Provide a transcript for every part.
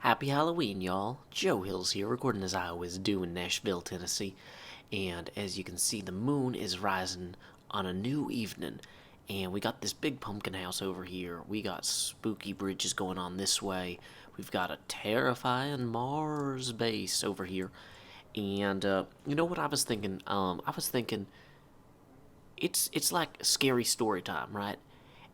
Happy Halloween, y'all. Joe Hills here, recording as I always do in Nashville, Tennessee. And as you can see, the moon is rising on a new evening. And we got this big pumpkin house over here. We got spooky bridges going on this way. We've got a terrifying Mars base over here. And you know what I was thinking? It's like scary story time, right?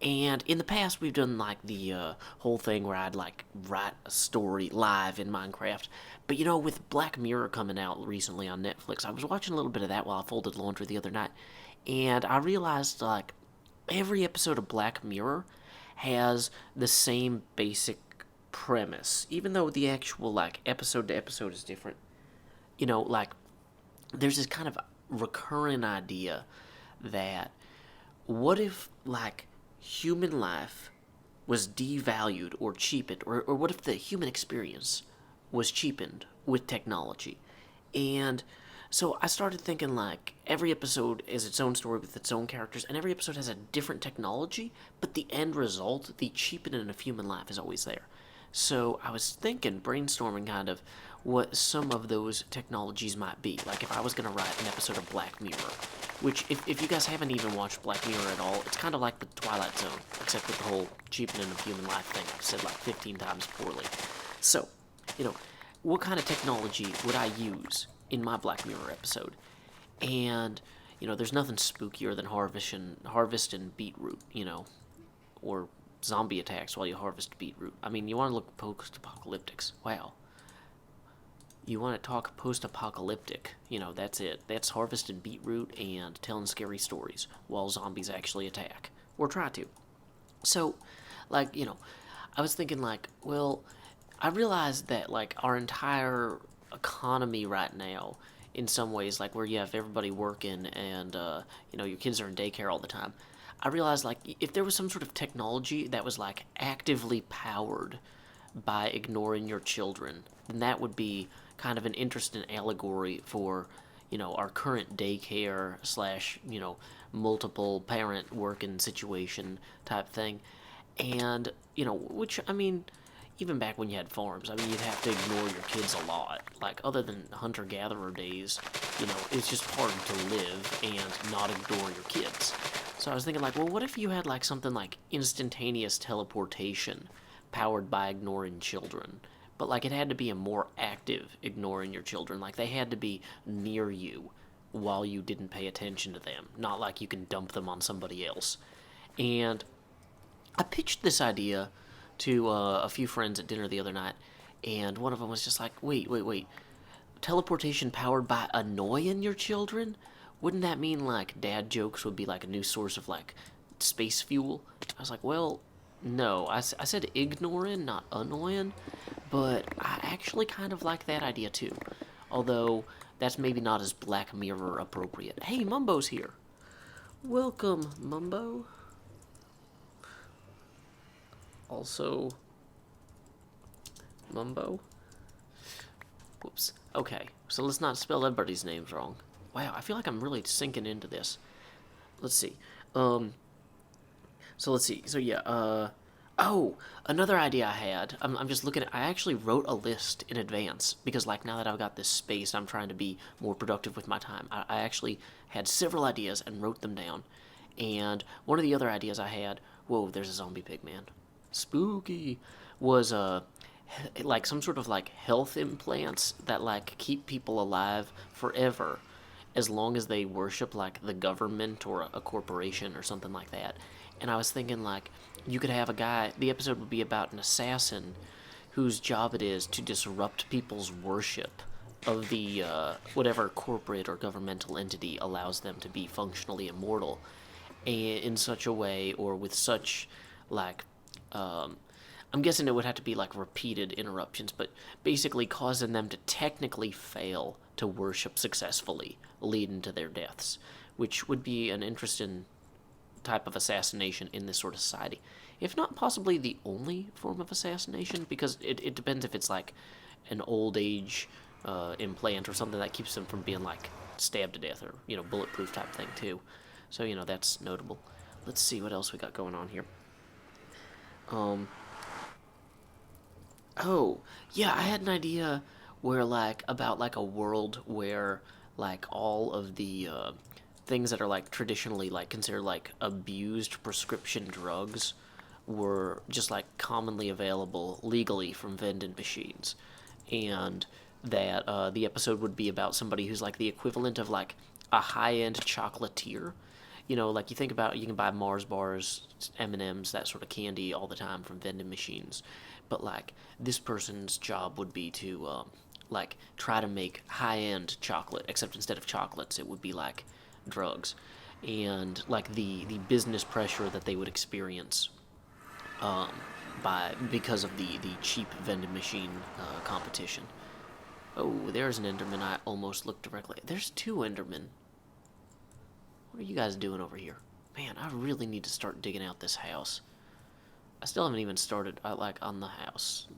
And in the past, we've done like the whole thing where I'd like write a story live in Minecraft. But you know, with Black Mirror coming out recently on Netflix, I was watching a little bit of that while I folded laundry the other night, and I realized like every episode of Black Mirror has the same basic premise, even though the actual like episode to episode is different. You know, like there's this kind of recurring idea that what if like human life was devalued or cheapened, or what if the human experience was cheapened with technology? And so I started thinking like every episode is its own story with its own characters, and every episode has a different technology, but the end result, the cheapening of human life, is always there. So I was thinking, brainstorming kind of what some of those technologies might be. Like if I was going to write an episode of Black Mirror, which if you guys haven't even watched Black Mirror at all, it's kind of like the Twilight Zone, except with the whole cheapening of human life thing I've said like 15 times poorly. So, you know, what kind of technology would I use in my Black Mirror episode? And, you know, there's nothing spookier than harvesting beetroot, you know, or zombie attacks while you harvest beetroot. I mean, you want to look post-apocalyptics. Wow. You want to talk post-apocalyptic. You know, that's it. That's harvesting beetroot and telling scary stories while zombies actually attack. Or try to. So, like, you know, I was thinking, like, well, I realized that, like, our entire economy right now, in some ways, like, where you have everybody working and, you know, your kids are in daycare all the time, I realized, like, if there was some sort of technology that was, like, actively powered by ignoring your children, then that would be kind of an interesting allegory for, you know, our current daycare slash, you know, multiple parent working situation type thing. And, you know, which, I mean, even back when you had farms, I mean, you'd have to ignore your kids a lot. Like, other than hunter-gatherer days, you know, it's just hard to live and not ignore your kids. So I was thinking, like, well, what if you had, like, something like instantaneous teleportation powered by ignoring children? But, like, it had to be a more active ignoring your children. Like, they had to be near you while you didn't pay attention to them. Not like you can dump them on somebody else. And I pitched this idea to a few friends at dinner the other night, and one of them was just like, wait. Teleportation powered by annoying your children? Wouldn't that mean, like, dad jokes would be, like, a new source of, like, space fuel? I was like, well, no. I said ignoring, not annoying, but I actually kind of like that idea, too. Although, that's maybe not as Black Mirror appropriate. Hey, Mumbo's here. Welcome, Mumbo. Also, Mumbo? Whoops. Okay, so let's not spell everybody's names wrong. Wow, I feel like I'm really sinking into this. Let's see. So let's see. So yeah, oh, another idea I had. I'm just looking at, I actually wrote a list in advance because, like, now that I've got this space, I'm trying to be more productive with my time. I actually had several ideas and wrote them down. And one of the other ideas I had, whoa, there's a zombie pig man. Spooky, was like some sort of like health implants that like keep people alive forever as long as they worship like the government or a corporation or something like that. And I was thinking, like, you could have a guy, the episode would be about an assassin whose job it is to disrupt people's worship of the whatever corporate or governmental entity allows them to be functionally immortal, in such a way or with such like I'm guessing it would have to be like repeated interruptions, but basically causing them to technically fail to worship successfully, leading to their deaths, which would be an interesting type of assassination in this sort of society. If not possibly the only form of assassination, because it depends if it's like an old age implant or something that keeps them from being like stabbed to death or, you know, bulletproof type thing too. So, you know, that's notable. Let's see what else we got going on here. Oh, yeah, I had an idea where, like, about, like, a world where, like, all of the, things that are, like, traditionally, like, considered, like, abused prescription drugs were just, like, commonly available legally from vending machines. And that, the episode would be about somebody who's, like, the equivalent of, like, a high-end chocolatier. You know, like, you think about, you can buy Mars bars, M&Ms, that sort of candy all the time from vending machines. But, like, this person's job would be to, like, try to make high-end chocolate, except instead of chocolates, it would be, like, drugs. And, like, the business pressure that they would experience because of the cheap vending machine competition. Oh, there's an Enderman. I almost looked directly. There's two Endermen. What are you guys doing over here? Man, I really need to start digging out this house. I still haven't even started, like, on the house.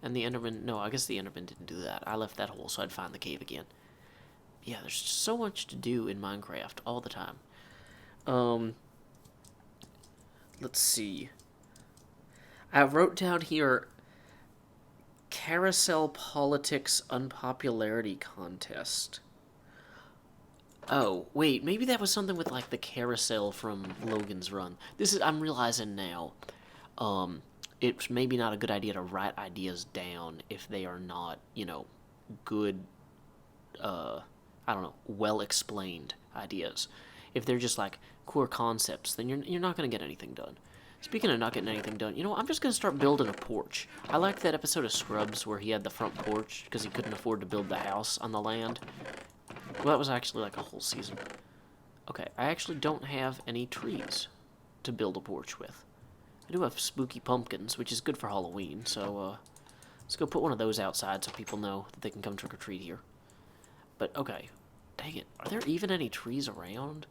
And the Enderman... No, I guess the Enderman didn't do that. I left that hole so I'd find the cave again. Yeah, there's just so much to do in Minecraft all the time. Let's see. I wrote down here... Carousel Politics Unpopularity Contest. Oh, wait, maybe that was something with, like, the carousel from Logan's Run. I'm realizing now, it's maybe not a good idea to write ideas down if they are not, good, I don't know, well-explained ideas. If they're just, like, core concepts, then you're not going to get anything done. Speaking of not getting anything done, I'm just going to start building a porch. I liked that episode of Scrubs where he had the front porch because he couldn't afford to build the house on the land. Well, that was actually like a whole season. Okay, I actually don't have any trees to build a porch with. I do have spooky pumpkins, which is good for Halloween, so let's go put one of those outside so people know that they can come trick-or-treat here. But, okay, dang it, are there even any trees around?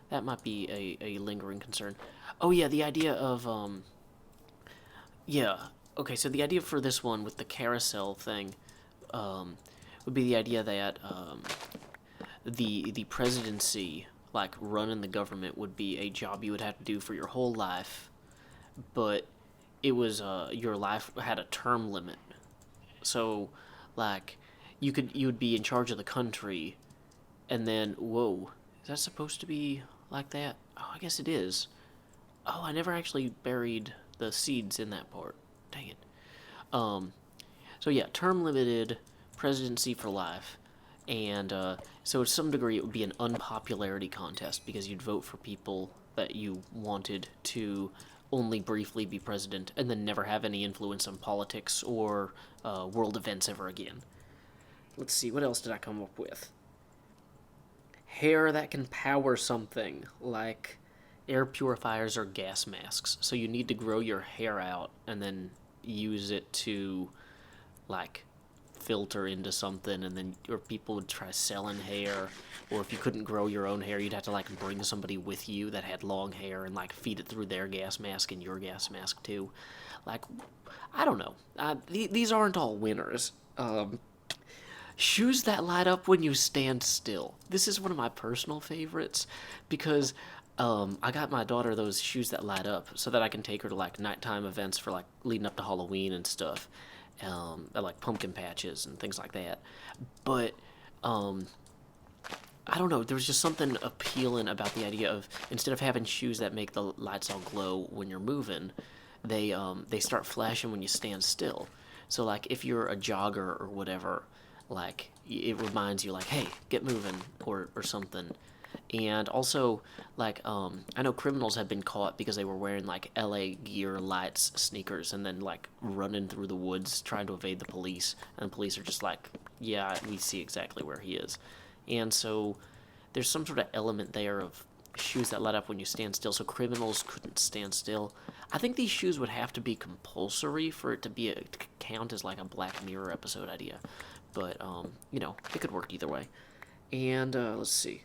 That might be a lingering concern. Oh, yeah, the idea of, yeah, okay, so the idea for this one with the carousel thing would be the idea that the presidency, like running the government, would be a job you would have to do for your whole life, but it was your life had a term limit. So, like, you would be in charge of the country, and then whoa, is that supposed to be like that? Oh, I guess it is. Oh, I never actually buried the seeds in that part. Dang it. So yeah, term limited, presidency for life, and so to some degree it would be an unpopularity contest because you'd vote for people that you wanted to only briefly be president and then never have any influence on politics or world events ever again. Let's see, what else did I come up with? Hair that can power something, like air purifiers or gas masks. So you need to grow your hair out and then use it to, like, filter into something, and then or people would try selling hair, or if you couldn't grow your own hair, you'd have to, like, bring somebody with you that had long hair and, like, feed it through their gas mask and your gas mask too. Like, I don't know. These aren't all winners. Shoes that light up when you stand still. This is one of my personal favorites because I got my daughter those shoes that light up so that I can take her to, like, nighttime events for, like, leading up to Halloween and stuff. Like pumpkin patches and things like that. But I don't know. There was just something appealing about the idea of instead of having shoes that make the lights all glow when you're moving, they start flashing when you stand still. So, like, if you're a jogger or whatever, like, it reminds you, like, hey, get moving or something. And also, like, I know criminals have been caught because they were wearing, like, LA Gear Lights sneakers and then, like, running through the woods trying to evade the police. And the police are just like, yeah, we see exactly where he is. And so there's some sort of element there of shoes that light up when you stand still, so criminals couldn't stand still. I think these shoes would have to be compulsory for it to to count as, like, a Black Mirror episode idea. But, it could work either way. And, let's see.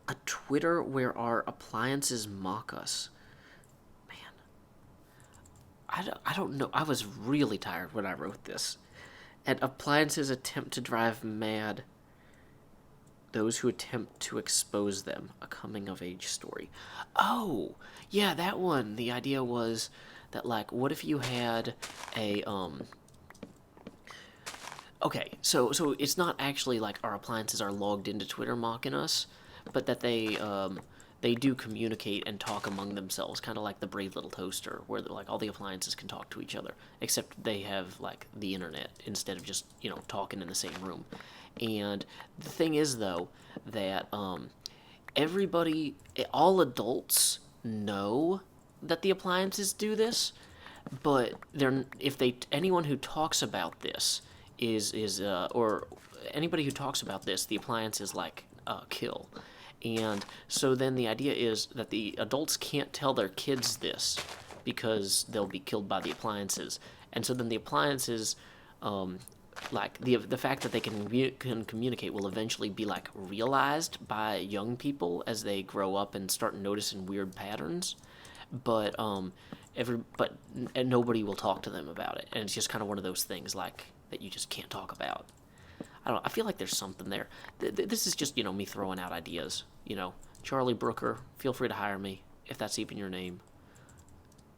A Twitter where our appliances mock us. Man, I don't know. I was really tired when I wrote this. And appliances attempt to drive mad those who attempt to expose them. A coming-of-age story. Oh, yeah, that one. The idea was that, like, what if you had a, okay, so it's not actually like our appliances are logged into Twitter mocking us, but that they do communicate and talk among themselves, kind of like the Brave Little Toaster, where like all the appliances can talk to each other, except they have like the internet instead of just talking in the same room. And the thing is though that everybody, all adults know that the appliances do this, but they're if they anyone who talks about this is or anybody who talks about this, the appliance is like kill. And so then the idea is that the adults can't tell their kids this because they'll be killed by the appliances. And so then the appliances, like the fact that they can communicate will eventually be like realized by young people as they grow up and start noticing weird patterns. But and nobody will talk to them about it, and it's just kind of one of those things like that you just can't talk about. I don't know, I feel like there's something there. This is just me throwing out ideas. Charlie Brooker, feel free to hire me if that's even your name.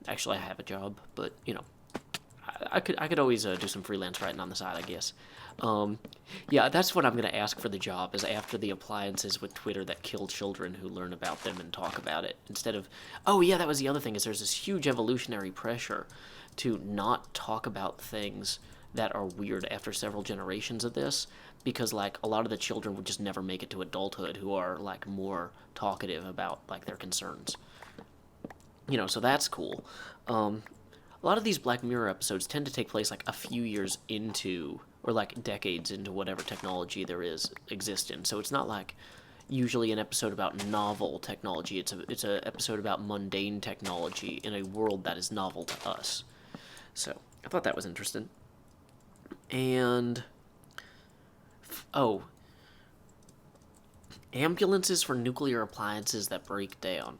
Actually, I have a job, but I could always do some freelance writing on the side, I guess. Yeah, that's what I'm going to ask for the job, is after the appliances with Twitter that kill children who learn about them and talk about it. Instead of, oh yeah, that was the other thing, is there's this huge evolutionary pressure to not talk about things that are weird after several generations of this, because like a lot of the children would just never make it to adulthood who are like more talkative about like their concerns. So that's cool. A lot of these Black Mirror episodes tend to take place like a few years into, or like decades into whatever technology there exists in. So it's not like usually an episode about novel technology. It's a episode about mundane technology in a world that is novel to us. So I thought that was interesting. And ambulances for nuclear appliances that break down.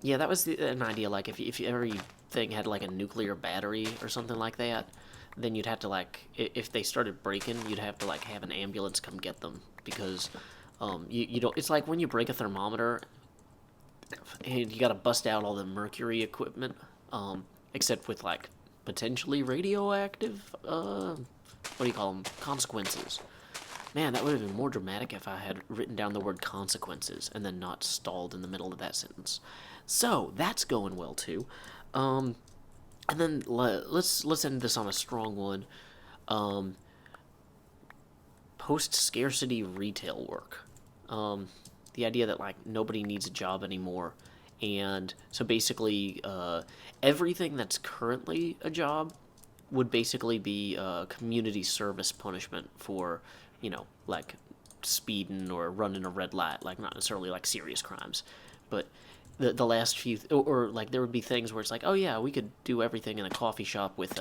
Yeah, that was an idea. Like if everything had like a nuclear battery or something like that, then you'd have to like if they started breaking, you'd have to like have an ambulance come get them, because you don't. It's like when you break a thermometer and you got to bust out all the mercury equipment, except with like potentially radioactive what do you call them, consequences. Man, that would have been more dramatic if I had written down the word consequences and then not stalled in the middle of that sentence. So that's going well too. And then let's end this on a strong one. Post-scarcity retail work. The idea that like nobody needs a job anymore, and so basically everything that's currently a job would basically be community service punishment for like speeding or running a red light, like not necessarily like serious crimes, but the last few or like there would be things where it's like, oh yeah, we could do everything in a coffee shop with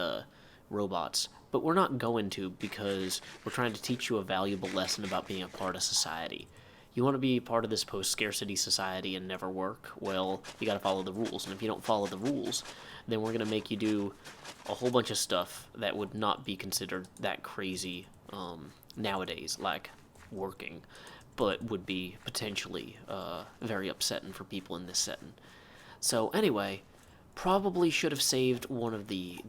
robots, but we're not going to, because we're trying to teach you a valuable lesson about being a part of society. You want to be part of this post-scarcity society and never work? Well, you got to follow the rules, and if you don't follow the rules, then we're going to make you do a whole bunch of stuff that would not be considered that crazy nowadays, like working, but would be potentially very upsetting for people in this setting. So anyway, probably should have saved one of the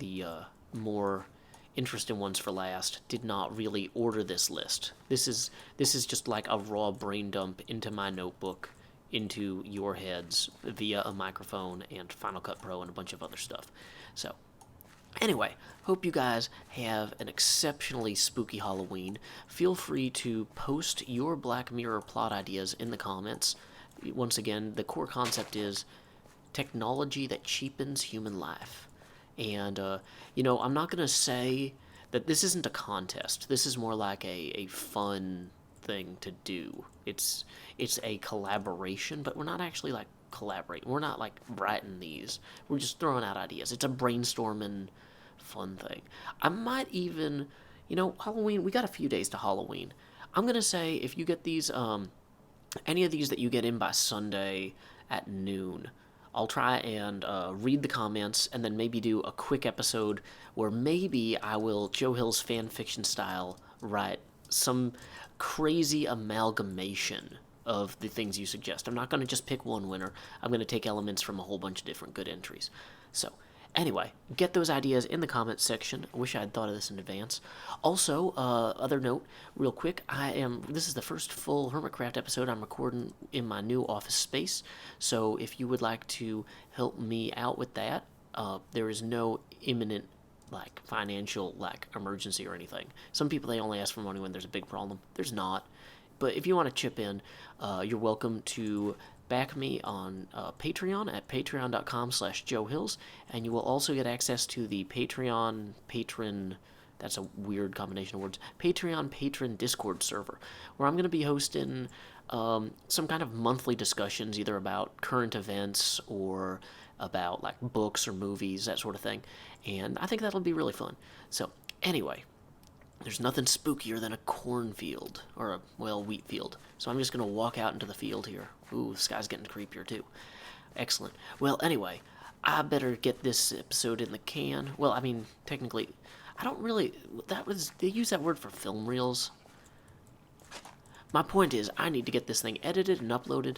more interesting ones for last. Did not really order this list. This is just like a raw brain dump into my notebook, into your heads via a microphone and Final Cut Pro and a bunch of other stuff. So anyway, hope you guys have an exceptionally spooky Halloween. Feel free to post your Black Mirror plot ideas in the comments. Once again, the core concept is technology that cheapens human life. And, I'm not going to say that this isn't a contest. This is more like a fun thing to do. It's a collaboration, but we're not actually, like, collaborating. We're not, like, writing these. We're just throwing out ideas. It's a brainstorming fun thing. I might even, Halloween, we got a few days to Halloween. I'm going to say if you get these, any of these that you get in by Sunday at noon, I'll try and read the comments and then maybe do a quick episode where maybe I will, Joe Hill's fan fiction style, write some crazy amalgamation of the things you suggest. I'm not going to just pick one winner. I'm going to take elements from a whole bunch of different good entries. So, Anyway, get those ideas in the comments section. I wish I had thought of this in advance. Also, other note, real quick, this is the first full Hermitcraft episode I'm recording in my new office space. So if you would like to help me out with that, there is no imminent financial emergency or anything. Some people, they only ask for money when there's a big problem. There's not. But if you want to chip in, you're welcome to back me on Patreon at patreon.com/JoeHills, and you will also get access to the patron, that's a weird combination of words, Patreon patron Discord server, where I'm going to be hosting some kind of monthly discussions, either about current events or about books or movies, that sort of thing, and I think that'll be really fun. So anyway, there's nothing spookier than a cornfield, or wheat field. So I'm just going to walk out into the field here. Ooh, the sky's getting creepier too. Excellent. Well, anyway, I better get this episode in the can. Well, I mean, technically, I don't really, they use that word for film reels. My point is, I need to get this thing edited and uploaded,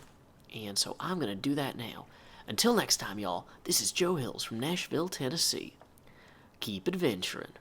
and so I'm going to do that now. Until next time, y'all, this is Joe Hills from Nashville, Tennessee. Keep adventuring.